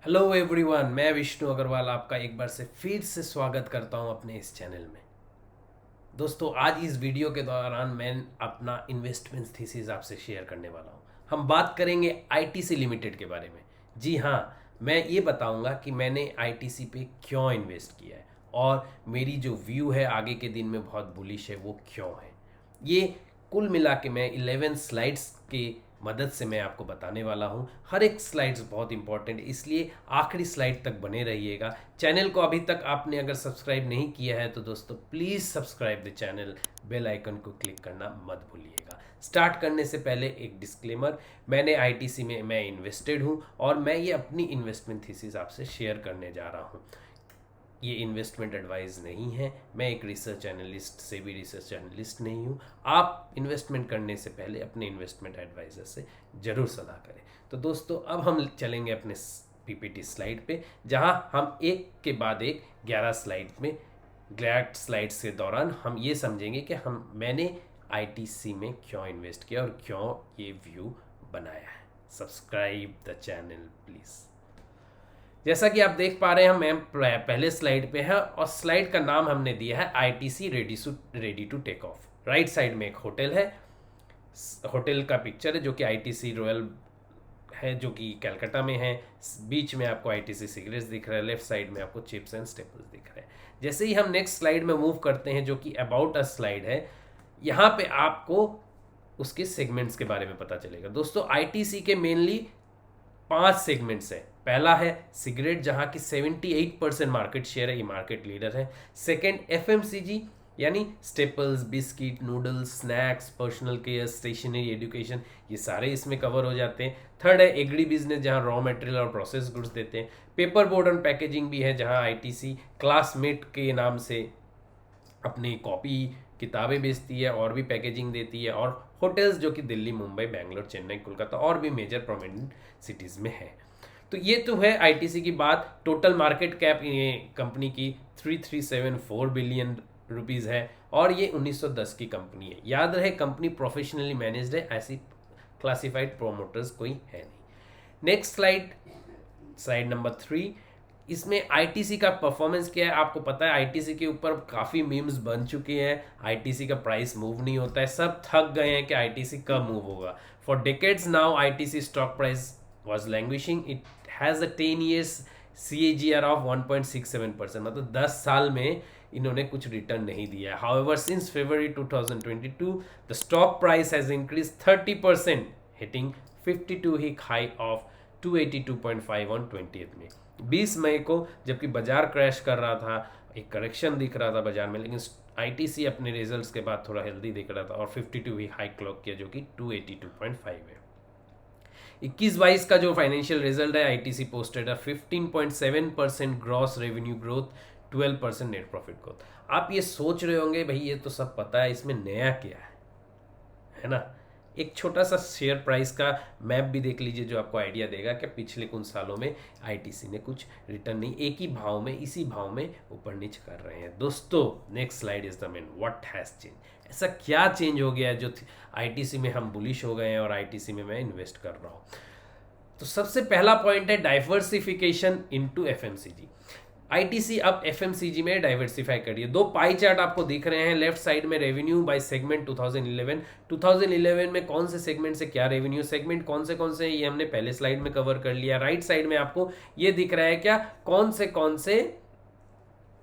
Hello everyone, मैं विष्णु अग्रवाल आपका एक बार से फिर से स्वागत करता हूं अपने इस चैनल में। दोस्तों, आज इस वीडियो के दौरान मैं अपना इन्वेस्टमेंट थीसिस आपसे शेयर करने वाला हूं। हम बात करेंगे आईटीसी लिमिटेड के बारे में। जी हाँ, मैं ये बताऊंगा कि मैंने आईटीसी पे क्यों इन्वेस्ट किया है और मेरी जो व्यू है आगे के दिन में बहुत बुलिश है वो क्यों है। ये कुल मिला के मैं 11 स्लाइड्स के मदद से मैं आपको बताने वाला हूँ। हर एक स्लाइड्स बहुत इंपॉर्टेंट है, इसलिए आखिरी स्लाइड तक बने रहिएगा। चैनल को अभी तक आपने अगर सब्सक्राइब नहीं किया है तो दोस्तों please subscribe the channel, bell icon को क्लिक करना मत भूलिएगा। स्टार्ट करने से पहले एक डिस्क्लेमर, मैंने आईटीसी में मैं इन्वेस्टेड हूँ और मैं ये अपनी इन्वेस्टमेंट थीसिस आपसे शेयर करने जा रहा हूँ। ये इन्वेस्टमेंट एडवाइस नहीं है, मैं एक रिसर्च एनालिस्ट से भी रिसर्च एनालिस्ट नहीं हूँ। आप इन्वेस्टमेंट करने से पहले अपने इन्वेस्टमेंट एडवाइज़र से ज़रूर सलाह करें। तो दोस्तों, अब हम चलेंगे अपने पीपीटी स्लाइड पे, जहाँ हम एक के बाद एक 11 स्लाइड में ग्लैड स्लाइड्स के दौरान हम ये समझेंगे कि मैंने आईटीसी में क्यों इन्वेस्ट किया और क्यों ये व्यू बनाया है। Subscribe the channel please. जैसा कि आप देख पा रहे हैं, हम पहले स्लाइड पे हैं और स्लाइड का नाम हमने दिया है ITC ready to take off. Right side में एक होटल है, होटल का पिक्चर है जो कि आईटीसी रॉयल है जो कि कलकत्ता में है। बीच में आपको आईटीसी सिगरेट्स दिख रहा है, लेफ्ट साइड में आपको चिप्स एंड स्टेपल्स दिख रहे हैं। जैसे ही हम नेक्स्ट स्लाइड में मूव करते हैं जो कि अबाउट अ स्लाइड है, यहाँ पे आपको उसके सेगमेंट्स के बारे में पता चलेगा। दोस्तों, आईटीसी के मेनली 5 सेगमेंट्स है। पहला है सिगरेट, जहां की 78% मार्केट शेयर है, ये मार्केट लीडर है। सेकंड एफएमसीजी, यानी staples, biscuit, noodles, snacks, personal care, stationery, education, ये सारे इसमें कवर हो जाते हैं। थर्ड है एग्री बिजनेस, जहां रॉ मटेरियल और प्रोसेस गुड्स देते हैं। पेपर बोर्ड एंड पैकेजिंग भी है, जहां आईटीसी क्लासमेट के नाम से अपनी कॉपी किताबें बेचती है और भी पैकेजिंग देती है। और होटल्स जो कि दिल्ली, मुंबई, बेंगलोर, चेन्नई, कोलकाता और भी मेजर प्रोमिनेंट सिटीज़ में है। तो ये तो है आईटीसी की बात। टोटल मार्केट कैप ये कंपनी की 3374 बिलियन रुपीज़ है और ये 1910 की कंपनी है। याद रहे, कंपनी प्रोफेशनली मैनेज्ड है, ऐसी क्लासिफाइड प्रोमोटर्स कोई है नहीं। Next slide, slide number 3। इसमें आईटीसी का परफॉर्मेंस क्या है आपको पता है। आईटीसी के ऊपर काफ़ी मीम्स बन चुके हैं। आईटीसी का प्राइस मूव नहीं होता है, सब थक गए हैं कि आईटीसी कब मूव होगा। For decades now ITC stock price was languishing. It has a 10 years CAGR of 1.67%, मतलब 10 साल में इन्होंने कुछ रिटर्न नहीं दिया। However since February 2022 the stock price has increase 30%, hitting 52 week high of 282.5 on 20th में। 20 मई को जबकि बाजार क्रैश कर रहा था, एक करेक्शन दिख रहा था बाजार में, लेकिन आईटीसी अपने रिजल्ट्स के बाद थोड़ा हेल्दी दिख रहा था और 52 वीक हाई क्लॉक किया जो कि 282.5 है। 21-22 का जो फाइनेंशियल रिजल्ट है, आईटीसी पोस्टेड है 15.7% gross revenue growth, 12% net profit growth. आप ये सोच रहे होंगे भाई ये तो सब पता है, इसमें नया क्या है ना। एक छोटा सा शेयर प्राइस का मैप भी देख लीजिए जो आपको आइडिया देगा कि पिछले कुछ सालों में आईटीसी ने कुछ रिटर्न नहीं, एक ही भाव में, इसी भाव में ऊपर नीचे कर रहे हैं। दोस्तों, next slide is the main, what has change. ऐसा क्या चेंज हो गया है जो आईटीसी में हम बुलिश हो गए हैं और आईटीसी में मैं इन्वेस्ट कर रहा हूँ। तो सबसे पहला पॉइंट है डाइवर्सिफिकेशन इनटू एफएमसीजी। आईटीसी अब एफएमसीजी में डाइवर्सिफाई करिए। दो पाई चार्ट आपको दिख रहे हैं, लेफ्ट साइड में रेवेन्यू बाय सेगमेंट 2011 में कौन से सेगमेंट से क्या रेवेन्यू, सेगमेंट कौन से ये हमने पहले स्लाइड में कवर कर लिया। राइट साइड में आपको ये दिख रहा है क्या, कौन से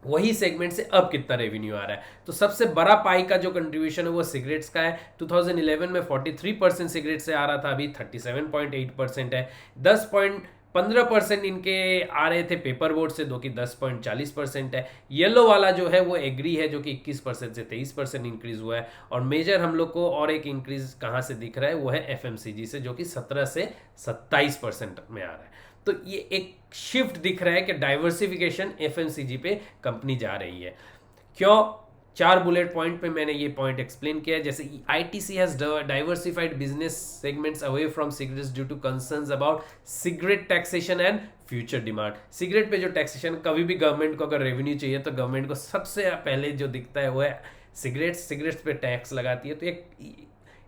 वही सेगमेंट से अब कितना रेवेन्यू आ रहा है। तो सबसे बड़ा पाई का जो कंट्रीब्यूशन है वो सिगरेट्स का है। 2011 में 43% सिगरेट से आ रहा था, अभी 37.8% है। 15% इनके आ रहे थे पेपर बोर्ड से, जो कि 10.40% है। येलो वाला जो है वो एग्री है जो कि 21% से 23% इंक्रीज हुआ है। और मेजर हम लोग को और एक इंक्रीज कहाँ से दिख रहा है, वो है एफएमसीजी से, जो कि 17 से 27% में आ रहा है। तो ये एक शिफ्ट दिख रहा है कि डाइवर्सिफिकेशन एफएमसीजी पे कंपनी जा रही है। क्यों? 4 बुलेट पॉइंट पे मैंने ये पॉइंट एक्सप्लेन किया है। जैसे ITC has diversified business segments away from cigarettes due to concerns about cigarette taxation and future demand. Cigarette पे जो टैक्सेशन, कभी भी गवर्नमेंट को अगर रेवेन्यू चाहिए तो गवर्नमेंट को सबसे पहले जो दिखता है वो है सिगरेट्स पे टैक्स लगाती है। तो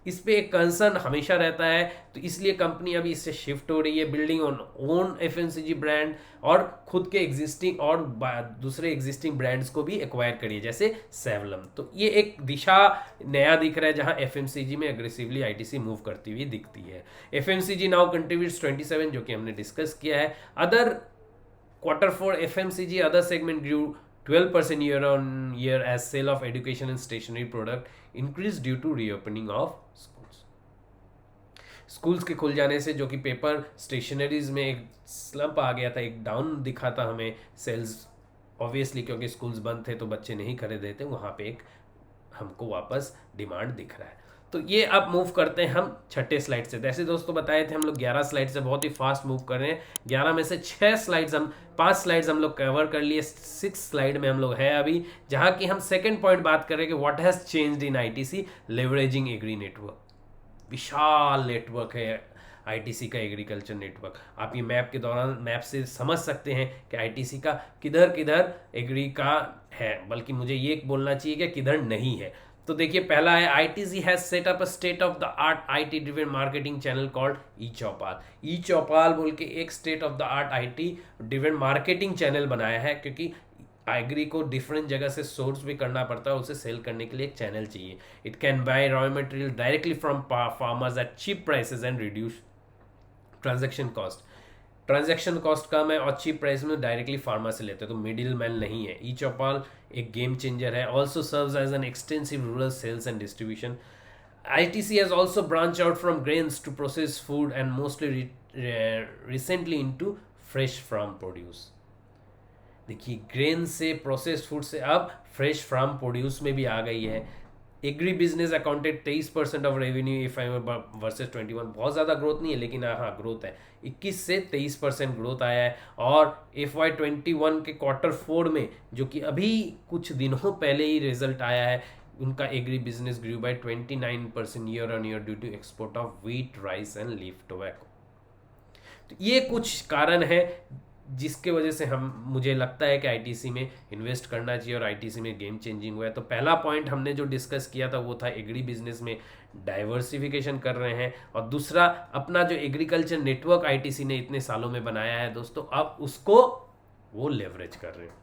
इस पे एक कंसर्न हमेशा रहता है, तो इसलिए कंपनी अभी इससे शिफ्ट हो रही है, building on own FMCG brand और खुद के एग्जिस्टिंग और दूसरे एग्जिस्टिंग ब्रांड्स को भी एक्वायर करिए जैसे सेवलम। तो ये एक दिशा नया दिख रहा है जहां एफएमसीजी में एग्रेसिवली आईटीसी मूव करती हुई दिखती है। एफएमसीजी नाउ कंट्रीब्यूट्स 27, जो कि हमने डिस्कस किया है। Other Q4 FMCG other segment grew 12% year on year as sale of education and stationery product increased due to reopening of schools. Schools के खुल जाने से जो कि पेपर स्टेशनरीज में एक स्लंप आ गया था, एक डाउन दिखा था हमें सेल्स, ऑब्वियसली क्योंकि स्कूल्स बंद थे तो बच्चे नहीं खरीद रहे थे, वहाँ पे एक हमको वापस डिमांड दिख रहा है। तो ये अब मूव करते हैं हम छठे स्लाइड से। जैसे दोस्तों बताए थे हम लोग 11 स्लाइड से बहुत ही फास्ट मूव कर रहे हैं। 11 में से 5 स्लाइड्स हम लोग कवर कर लिए। 6 स्लाइड में हम लोग है अभी, जहां की हम सेकंड पॉइंट बात कर रहे हैं कि what has changed in ITC leveraging agri network. विशाल नेटवर्क है आईटीसी का, एग्रीकल्चर नेटवर्क। आप ये मैप के दौरान मैप से समझ सकते हैं कि आईटीसी का किधर किधर एग्री का है, बल्कि मुझे ये बोलना चाहिए कि किधर नहीं है। तो देखिए पहला है ITC has set up a state of the art IT driven marketing channel called e Choupal. E Choupal बोल के एक state of the art IT driven marketing channel बनाया है, क्योंकि एग्री को डिफरेंट जगह से सोर्स भी करना पड़ता है, उसे सेल करने के लिए एक चैनल चाहिए। It can buy raw material directly from farmers at cheap prices and reduce transaction cost. Transaction cost कम है और चीप प्राइस में डायरेक्टली फार्मर से लेते हैं, तो मिडिल मैन नहीं है। ई चौपाल एक गेम चेंजर है। Also serves as an extensive rural sales and distribution. ITC has also branched out from grains to processed food and mostly recently into fresh farm produce। देखिए grain से processed food से अब fresh farm produce में भी आ गई है। Agri business accounted 23% of revenue if I versus 21। बहुत ज़्यादा ग्रोथ नहीं है, लेकिन हाँ ग्रोथ है। 21 से 23% ग्रोथ आया है। और FY21 के Q4 में, जो कि अभी कुछ दिनों पहले ही रिजल्ट आया है, उनका agri business grew by 29% year on year due to export of wheat, rice and leaf tobacco. तो ये कुछ कारण है जिसके वजह से मुझे लगता है कि आईटीसी में इन्वेस्ट करना चाहिए और आईटीसी में गेम चेंजिंग हुआ है। तो पहला पॉइंट हमने जो डिस्कस किया था वो था एग्री बिजनेस में डाइवर्सिफिकेशन कर रहे हैं, और दूसरा अपना जो एग्रीकल्चर नेटवर्क आईटीसी ने इतने सालों में बनाया है दोस्तों, अब उसको वो लेवरेज कर रहे हैं।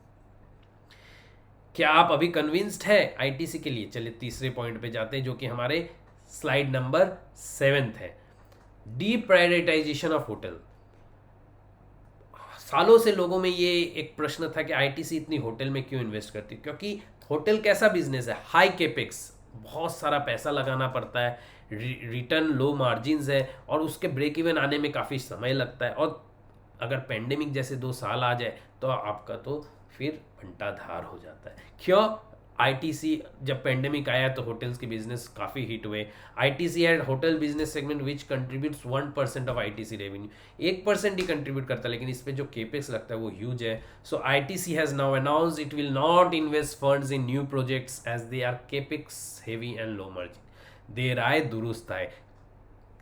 क्या आप अभी कन्विंस्ड है आईटीसी के लिए? चलिए तीसरे पॉइंट पे जाते हैं, जो कि हमारे स्लाइड नंबर 7 है। डीप्रायोरिटाइजेशन ऑफ होटल। सालों से लोगों में ये एक प्रश्न था कि आईटीसी इतनी होटल में क्यों इन्वेस्ट करती है, क्योंकि होटल कैसा बिजनेस है, हाई केपेक्स, बहुत सारा पैसा लगाना पड़ता है, रिटर्न लो मार्जिन्स है और उसके ब्रेक इवन आने में काफ़ी समय लगता है। और अगर पेंडेमिक जैसे 2 साल आ जाए तो आपका तो फिर घंटाधार हो जाता है। क्यों? आईटीसी जब पेंडेमिक आया तो होटल्स के बिजनेस काफ़ी हिट हुए। ITC had hotel business segment which contributes 1% of ITC revenue. 1% he contribute करता है, लेकिन इस पे जो केपेक्स लगता है वो ह्यूज है। So ITC has now announced it will not invest funds in new projects as they are capex heavy and low margin. देर आए दुरुस्त आए,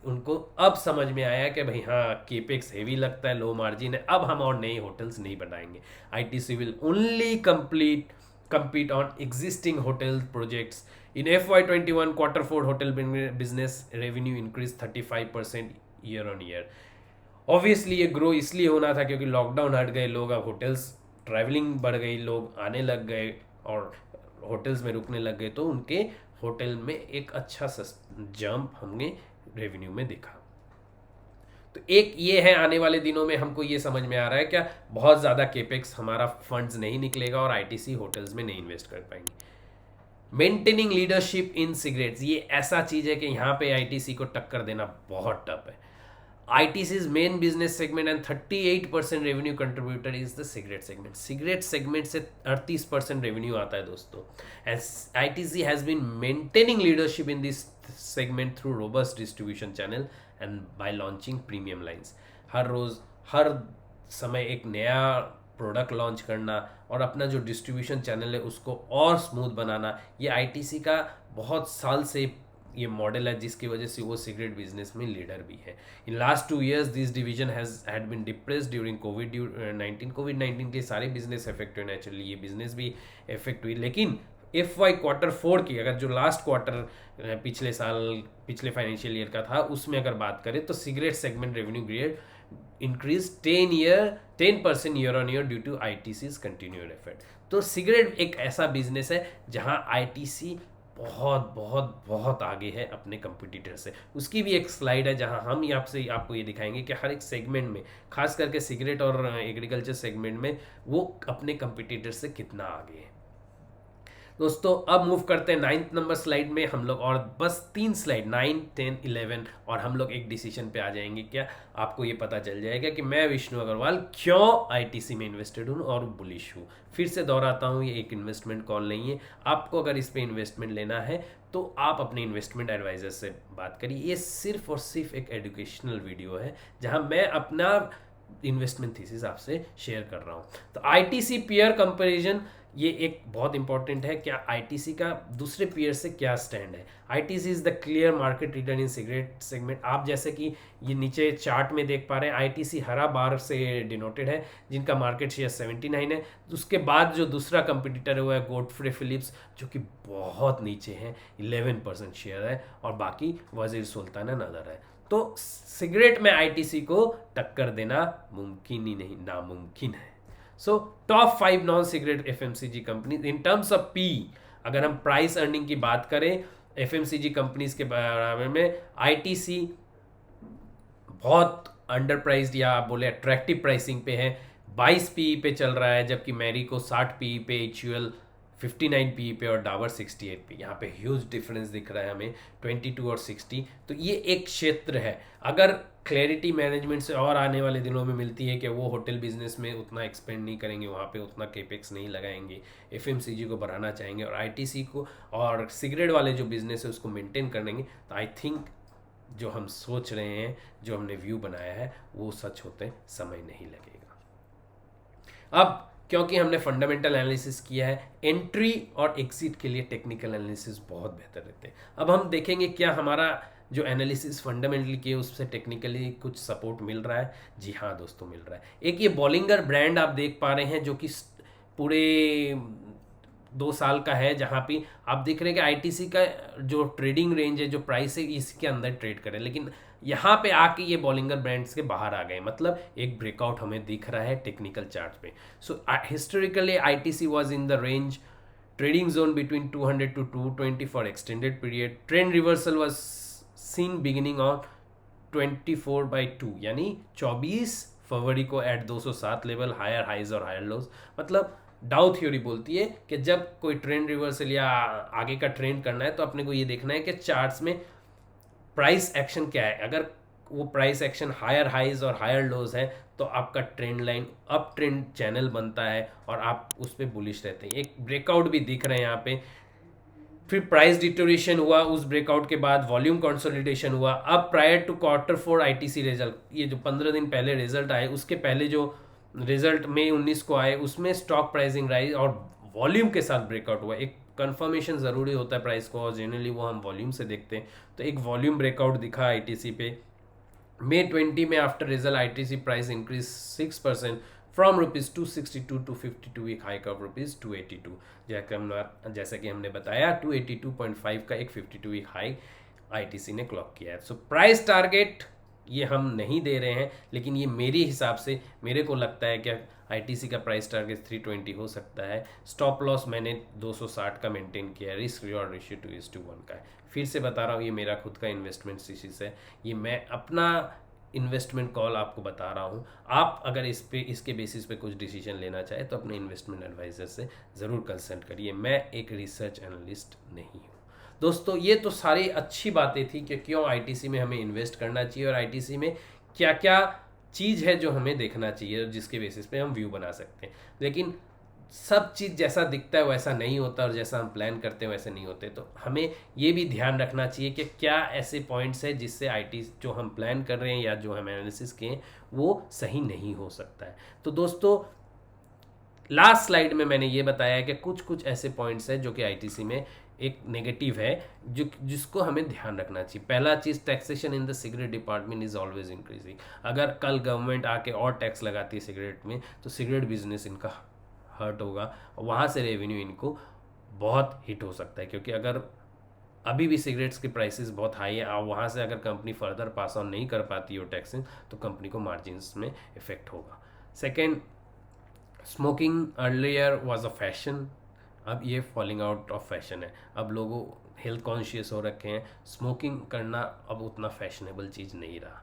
उनको अब समझ में आया कि भाई हाँ केपेक्स हेवी लगता है, लो मार्जिन है, अब हम और नए होटल्स नहीं बनाएंगे। ITC will only compete on existing hotel projects. In FY21 Q4 hotel business revenue increased 35% year on year. Obviously ये ग्रो इसलिए होना था क्योंकि लॉकडाउन हट गए, लोग अब होटल्स, ट्रैवलिंग बढ़ गई, लोग आने लग गए और होटल्स में रुकने लग गए, तो उनके होटल में एक अच्छा जंप हमने रेवेन्यू में देखा। तो एक ये है, आने वाले दिनों में हमको ये समझ में आ रहा है क्या बहुत ज़्यादा केपेक्स हमारा फंड्स नहीं निकलेगा और आईटीसी होटल्स में नहीं इन्वेस्ट कर पाएंगे। मेंटेनिंग लीडरशिप इन सिगरेट्स, ये ऐसा चीज़ है कि यहाँ पे आईटीसी को टक्कर देना बहुत टफ है। ITC's main business segment and 38% revenue contributor is the cigarette segment. Cigarette segment से 38% रेवेन्यू आता है दोस्तों। And ITC has been maintaining leadership in this segment through robust distribution channel and by launching premium lines. हर रोज़ हर समय एक नया प्रोडक्ट लॉन्च करना और अपना जो डिस्ट्रीब्यूशन चैनल है उसको और स्मूथ बनाना, ये आईटीसी का बहुत साल से ये मॉडल है, जिसकी वजह से वो सिगरेट बिजनेस में लीडर भी है। In last 2 years this division had been depressed during कोविड-19। कोविड-19 के सारे बिजनेस इफेक्ट हुए, नेचुरली ये बिजनेस भी इफेक्ट हुई, लेकिन FY क्वार्टर 4 की, अगर जो लास्ट क्वार्टर पिछले साल, पिछले फाइनेंशियल ईयर का था, उसमें अगर बात करें तो cigarette segment revenue grade increase 10% year on year due to ITC's continued effort. तो सिगरेट एक ऐसा बिजनेस है जहां ITC बहुत बहुत बहुत आगे है अपने कंपटीटर से। उसकी भी एक स्लाइड है जहां हम यहाँ से आपको ये दिखाएंगे कि हर एक सेगमेंट में, खास करके सिगरेट और एग्रीकल्चर सेगमेंट में, वो अपने कंपटीटर से कितना आगे है। दोस्तों अब मूव करते हैं 9th नंबर स्लाइड में हम लोग, और बस 3 स्लाइड 9, 10, 11 और हम लोग एक डिसीजन पे आ जाएंगे। क्या आपको ये पता चल जाएगा कि मैं विष्णु अग्रवाल क्यों ITC में इन्वेस्टेड हूँ और बुलिश हूँ। फिर से दोहराता हूँ, ये एक इन्वेस्टमेंट कॉल नहीं है। आपको अगर इस पे इन्वेस्टमेंट लेना है तो आप अपने इन्वेस्टमेंट एडवाइजर से बात करिए। ये सिर्फ और सिर्फ एक एजुकेशनल वीडियो है जहाँ मैं अपना इन्वेस्टमेंट थीसिस आपसे शेयर कर रहा हूँ। तो ITC पीयर कंपैरिजन, ये एक बहुत इंपॉर्टेंट है। क्या ITC का दूसरे पीयर से क्या स्टैंड है। ITC is the clear market leader in cigarette segment. आप जैसे कि ये नीचे चार्ट में देख पा रहे हैं, ITC हरा बार से डिनोटेड है, जिनका मार्केट शेयर 79 है। उसके बाद जो दूसरा कंपटीटर है वो है गॉडफ्रे फिलिप्स, जो कि बहुत नीचे है, 11% शेयर है, और बाकी वजीर सुल्तान नदर है। तो सिगरेट में ITC को टक्कर देना मुमकिन ही नहीं, नामुमकिन है। So top 5 non cigarette FMCG company in terms of P, अगर हम प्राइस अर्निंग की बात करें FMCG कंपनीज के बारे में, ITC बहुत अंडर प्राइस्ड या आप बोले अट्रैक्टिव प्राइसिंग पे है, 22 PE पे चल रहा है, जबकि मैरिको 60 PE पे, HUL 59 PE पे और डाबर 68 पे। यहाँ पे ह्यूज डिफरेंस दिख रहा है हमें 22 और 60। तो ये एक क्षेत्र है, अगर क्लैरिटी मैनेजमेंट से और आने वाले दिनों में मिलती है कि वो होटल बिजनेस में उतना एक्सपेंड नहीं करेंगे, वहाँ पे उतना केपेक्स नहीं लगाएंगे, FMCG को बढ़ाना चाहेंगे और ITC को और सिगरेट वाले जो बिजनेस है उसको मेंटेन करेंगे, तो आई थिंक जो हम सोच रहे हैं, जो हमने व्यू बनाया है, वो सच होते समय नहीं लगेगा। अब क्योंकि हमने फंडामेंटल एनालिसिस किया है, एंट्री और एग्जिट के लिए टेक्निकल एनालिसिस बहुत बेहतर रहते हैं। अब हम देखेंगे क्या हमारा जो एनालिसिस फंडामेंटली किए उससे टेक्निकली कुछ सपोर्ट मिल रहा है। जी हाँ दोस्तों, मिल रहा है। एक ये बॉलिंगर ब्रांड आप देख पा रहे हैं, जो कि पूरे 2 साल का है, जहाँ पे आप देख रहे हैं कि ITC का जो ट्रेडिंग रेंज है, जो प्राइस है, इसके अंदर ट्रेड करें, लेकिन यहाँ पे आके ये बॉलिंगर ब्रांड्स के बाहर आ गए, मतलब एक ब्रेकआउट हमें दिख रहा है टेक्निकल चार्ट पे। So historically ITC was in the range trading zone between 200 to 220 for extended period. Trend reversal was seen beginning on 24/2, यानी 24 फरवरी को एट 207 लेवल, हायर हाइज और हायर लोज। मतलब डाउ थ्योरी बोलती है कि जब कोई ट्रेंड रिवर्सल या आगे का ट्रेंड करना है तो अपने को ये देखना है कि चार्ट्स में प्राइस एक्शन क्या है। अगर वो प्राइस एक्शन हायर हाइज और हायर लोज है तो आपका trend line up trend channel बनता है और आप उस पर बुलिश रहते हैं। एक ब्रेकआउट भी दिख रहे हैं यहाँ पे, फिर प्राइस डिटोरेशन हुआ, उस ब्रेकआउट के बाद वॉल्यूम कंसोलिडेशन हुआ। अब prior to Q4 ITC result, ये जो 15 दिन पहले रिजल्ट आए, उसके पहले जो रिजल्ट मई 19 को आए, उसमें स्टॉक प्राइसिंग राइज और वॉल्यूम के साथ ब्रेकआउट हुआ। एक कंफर्मेशन ज़रूरी होता है प्राइस को, और जनरली वो हम वॉल्यूम से देखते हैं। तो एक वॉल्यूम ब्रेकआउट दिखा ITC पे। May 20 में after result ITC price increase 6% from ₹262 to 52 week high of ₹282। जैसा कि हमने बताया 282.5 का एक 52 वीक हाई ITC ने क्लॉक किया है। सो प्राइस टारगेट ये हम नहीं दे रहे हैं, लेकिन ये मेरे हिसाब से, मेरे को लगता है कि ITC का प्राइस टारगेट 320 हो सकता है। स्टॉप लॉस मैंने 260 का मेंटेन किया है। रिस्क रिवॉर्ड रेशियो 2:1 का है। फिर से बता रहा हूँ, ये मेरा खुद का इन्वेस्टमेंट थीसिस है, ये मैं अपना इन्वेस्टमेंट कॉल आपको बता रहा हूँ। आप अगर इसके बेसिस पे कुछ डिसीजन लेना चाहे तो अपने इन्वेस्टमेंट एडवाइजर से ज़रूर कंसल्ट करिए। मैं एक रिसर्च एनालिस्ट नहीं हूँ। दोस्तों ये तो सारी अच्छी बातें थी कि क्यों ITC में हमें इन्वेस्ट करना चाहिए और ITC में क्या क्या चीज़ है जो हमें देखना चाहिए, जिसके बेसिस पे हम व्यू बना सकते हैं। लेकिन सब चीज़ जैसा दिखता है वैसा नहीं होता, और जैसा हम प्लान करते हैं वैसे नहीं होते। तो हमें ये भी ध्यान रखना चाहिए कि क्या ऐसे पॉइंट्स है जिससे ITC जो हम प्लान कर रहे हैं या जो हम एनालिसिस किए हैं वो सही नहीं हो सकता है। तो दोस्तों लास्ट स्लाइड में मैंने ये बताया कि कुछ ऐसे पॉइंट्स है जो कि ITC में एक नेगेटिव है, जिसको हमें ध्यान रखना चाहिए। पहला चीज़, taxation in the cigarette department is always increasing. अगर कल गवर्नमेंट आके और टैक्स लगाती है सिगरेट में तो सिगरेट बिजनेस इनका हर्ट होगा और वहाँ से रेवेन्यू इनको बहुत हिट हो सकता है, क्योंकि अगर अभी भी सिगरेट्स की प्राइसेस बहुत हाई है और वहाँ से अगर कंपनी फर्दर पास ऑन नहीं कर पाती हो टैक्सेस, तो कंपनी को मार्जिन्स में इफेक्ट होगा। Second, smoking earlier was a fashion, अब ये फॉलिंग आउट ऑफ फैशन है। अब लोगों हेल्थ कॉन्शियस हो रखे हैं, स्मोकिंग करना अब उतना फैशनेबल चीज़ नहीं रहा।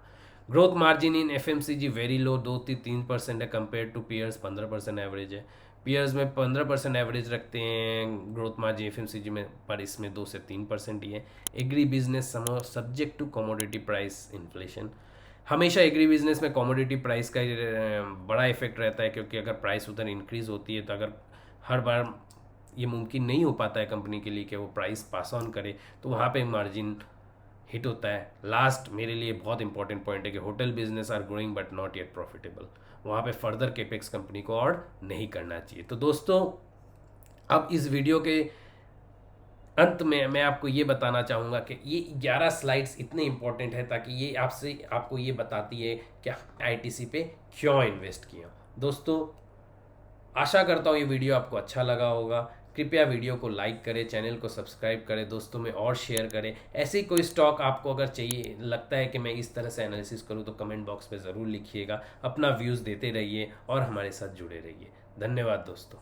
Growth margin in FMCG very low, 2-3% है कंपेयर टू पीयर्स, 15% एवरेज है। पीयर्स में 15% एवरेज रखते हैं ग्रोथ मार्जिन FMCG में, पर इसमें 2 से 3% ही है। Agri business subject to commodity price inflation, हमेशा एग्री बिजनेस में कमोडिटी प्राइस का बड़ा इफेक्ट रहता है, क्योंकि अगर प्राइस उधर इंक्रीज होती है तो अगर हर बार ये मुमकिन नहीं हो पाता है कंपनी के लिए कि वो प्राइस पास ऑन करे, तो वहाँ पे मार्जिन हिट होता है। लास्ट मेरे लिए बहुत इंपॉर्टेंट पॉइंट है कि hotel business are growing but not yet profitable, वहाँ पे फर्दर केपेक्स कंपनी को और नहीं करना चाहिए। तो दोस्तों, अब इस वीडियो के अंत में मैं आपको ये बताना चाहूँगा कि ये 11 स्लाइड्स इतने इंपॉर्टेंट है ताकि ये आपको ये बताती है कि ITC पे क्यों इन्वेस्ट किया। दोस्तों, आशा करता हूँ ये वीडियो आपको अच्छा लगा होगा। कृपया वीडियो को लाइक करें, चैनल को सब्सक्राइब करें, दोस्तों में और शेयर करें। ऐसे ही कोई स्टॉक आपको अगर चाहिए, लगता है कि मैं इस तरह से एनालिसिस करूँ, तो कमेंट बॉक्स में ज़रूर लिखिएगा। अपना व्यूज़ देते रहिए और हमारे साथ जुड़े रहिए। धन्यवाद दोस्तों।